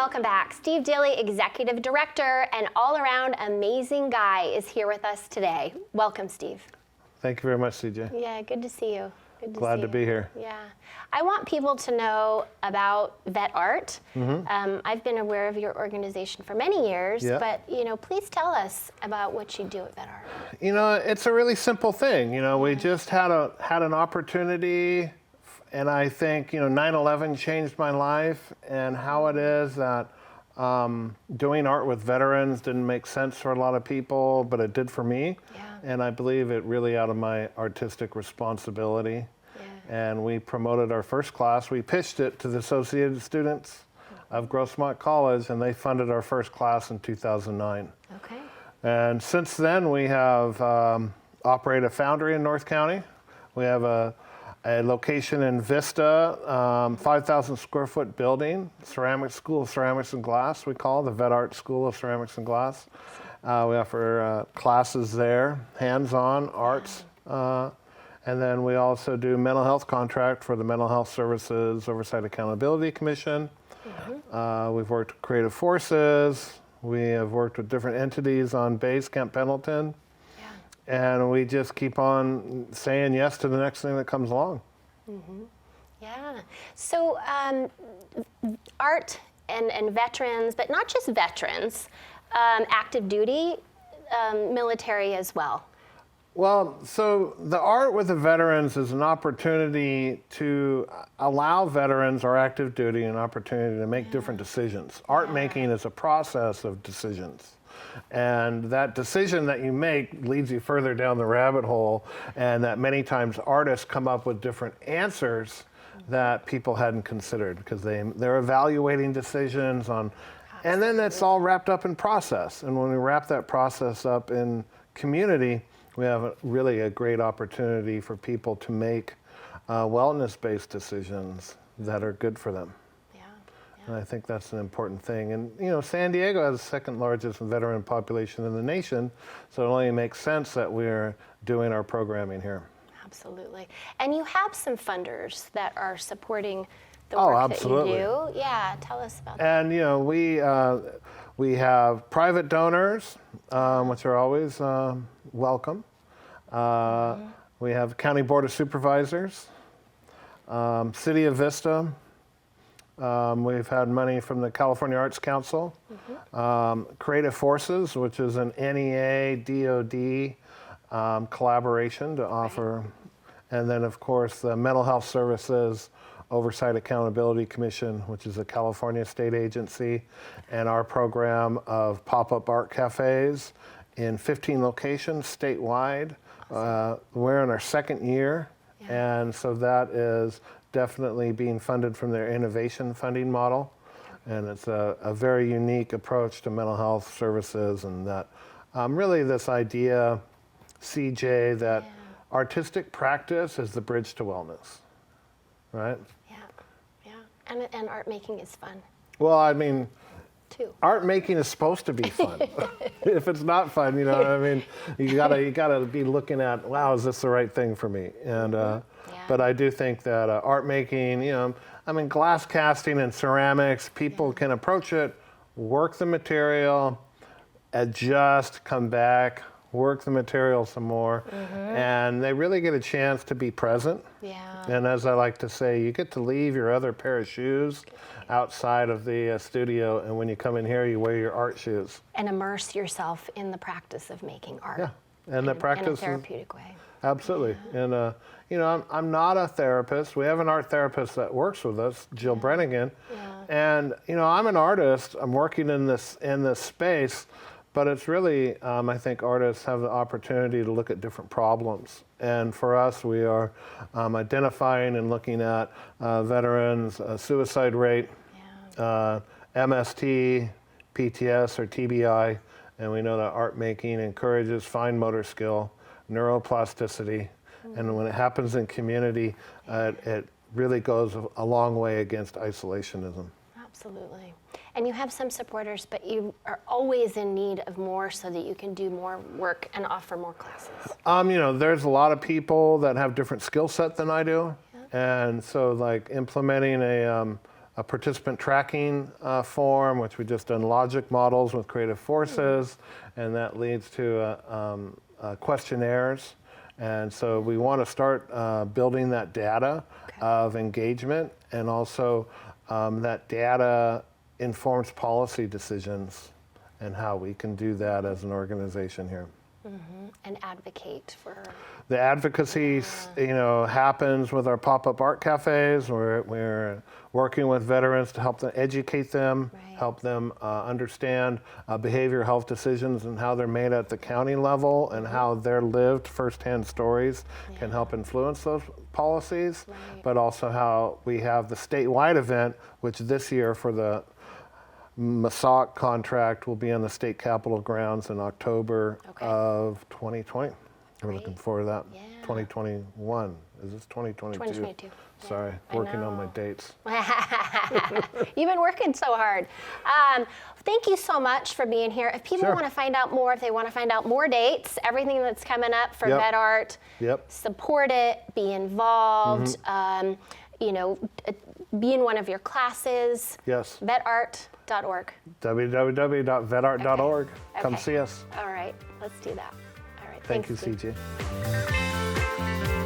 welcome back. Steve Daly, Executive Director and all-around amazing guy, is here with us today. Welcome, Steve. Thank you very much, CJ. Yeah, good to see you. Glad to be here. Yeah. I want people to know about Vet Art. I've been aware of your organization for many years, but please tell us about what you do at Vet Art. It's a really simple thing. We just had an opportunity, and I think 9/11 changed my life, and how it is that doing art with veterans didn't make sense for a lot of people, but it did for me. Yeah. And I believe it really out of my artistic responsibility. Yeah. And we promoted our first class. We pitched it to the associated students of Grossmont College, and they funded our first class in 2009. Okay. And since then, we have operated a foundry in North County. We have a location in Vista, 5,000 square foot building, ceramic school of ceramics and glass, we call it, the Vet Art School of Ceramics and Glass. We offer classes there, hands-on arts, and then we also do mental health contract for the Mental Health Services Oversight Accountability Commission. We've worked with Creative Forces. We have worked with different entities on base, Camp Pendleton. And we just keep on saying yes to the next thing that comes along. Yeah. So art and veterans, but not just veterans, active duty, military as well. Well, so the art with the veterans is an opportunity to allow veterans or active duty an opportunity to make different decisions. Art making is a process of decisions. And that decision that you make leads you further down the rabbit hole, and that many times artists come up with different answers that people hadn't considered because they're evaluating decisions on, and then it's all wrapped up in process. And when we wrap that process up in community, we have really a great opportunity for people to make wellness-based decisions that are good for them. And I think that's an important thing. And San Diego has the second largest veteran population in the nation, so it only makes sense that we're doing our programming here. Absolutely. And you have some funders that are supporting the work that you do. Yeah, tell us about that. And we have private donors, which are always welcome. We have County Board of Supervisors, City of Vista. We've had money from the California Arts Council, Creative Forces, which is an NEA, DOD collaboration to offer, and then of course the Mental Health Services Oversight Accountability Commission, which is a California state agency, and our program of pop-up art cafes in 15 locations statewide. We're in our second year, and so that is definitely being funded from their innovation funding model. And it's a very unique approach to mental health services, and that really this idea, CJ, that artistic practice is the bridge to wellness, right? Yeah. And art making is fun. Well, I mean, too. Art making is supposed to be fun. If it's not fun, you gotta be looking at, wow, is this the right thing for me? And but I do think that art making, glass casting and ceramics, people can approach it, work the material, adjust, come back, work the material some more, and they really get a chance to be present. Yeah. And as I like to say, you get to leave your other pair of shoes outside of the studio, and when you come in here, you wear your art shoes. And immerse yourself in the practice of making art. Yeah, and the practice in a therapeutic way. Absolutely. And I'm not a therapist. We have an art therapist that works with us, Jill Brennigan. And I'm an artist. I'm working in this space, but it's really I think artists have the opportunity to look at different problems. And for us, we are identifying and looking at veterans' suicide rate, MST, PTS or TBI, and we know that art making encourages fine motor skill, neuroplasticity, and when it happens in community, it really goes a long way against isolationism. Absolutely. And you have some supporters, but you are always in need of more so that you can do more work and offer more classes. There's a lot of people that have different skill set than I do. And so like implementing a a participant tracking form, which we just done logic models with creative forces, and that leads to questionnaires. And so we want to start building that data of engagement, and also that data informs policy decisions and how we can do that as an organization here. And advocate for. The advocacy, happens with our pop-up art cafes. We're working with veterans to help them educate them, help them understand behavioral health decisions and how they're made at the county level, and how their lived firsthand stories can help influence those policies, but also how we have the statewide event, which this year for the MASOC contract will be on the state capitol grounds in October of 2020. We're looking forward to that. 2021. Is this 2022? 2022. Sorry, working on my dates. You've been working so hard. Thank you so much for being here. If people want to find out more, if they want to find out more dates, everything that's coming up for Vet Art, support it, be involved, be in one of your classes. Yes. Vetart.org. www.vetart.org. Come see us. All right, let's do that. All right, Thank thanks, you, Steve. CJ.